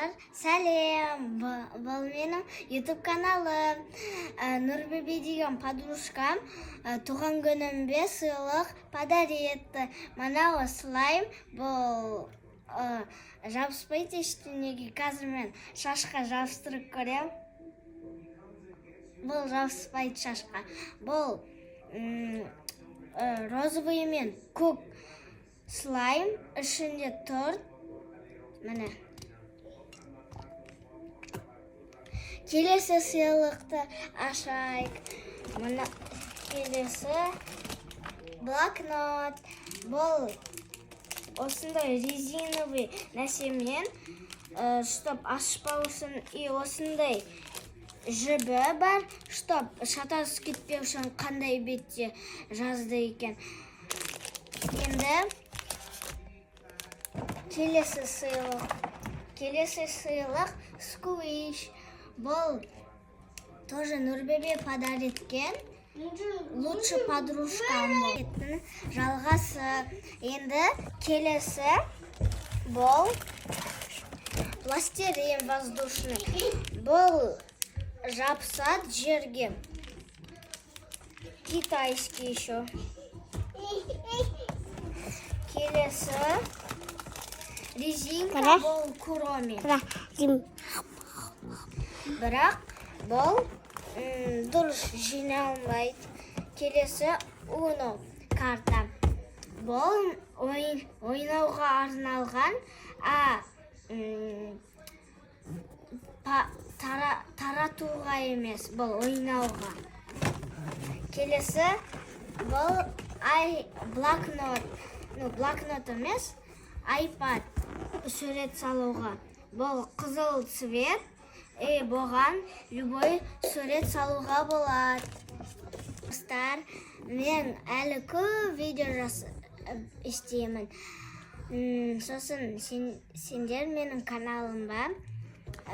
достар, сәлем! Бұл менің YouTube каналым. Нұрбебе деген подружкам туған күнімде сыйлық подаретті. Мана слайм, бұл жабыспайды ештеңеге. Қазір мен шашқа жабыстырып көрем. Бұл жабыспайды шашқа. Бұл розовый мен көк слайм, ішінде торт. Міне. Келесі сыйлықты ашайық. Мына келесі блокнот. Бұл осындай резиновый нәрсемен, чтоб ашпау үшін, и осындай жібі бар, чтоб шатасып кетпеу үшін қандай бетте жазды екен. Енді келесі сыйлық сквиш. Бұл тоже Нұрбебе подарит еткен. Лучше подружкам бұл. Жалғасы. Енді келесі бұл пластилин воздушный. Бұл жапсат жерге. Китайский еще. Келесі резинка бұл куроми. Бірақ бұл дұрыс жиналмайды. Келесі уно карта. Бұл ойнауға арналған, таратуға емес, бұл ойнауға. Келесі бұл блокнот емес, iPad сурет салуға. Бұл қызыл цвет, бұған любой сурет салуға болады. Достар, мен әлі көп видео істеймін. Сосын сендер менің каналымға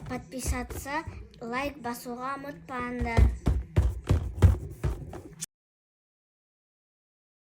подписаться, лайк басуға ұмытпаңдар.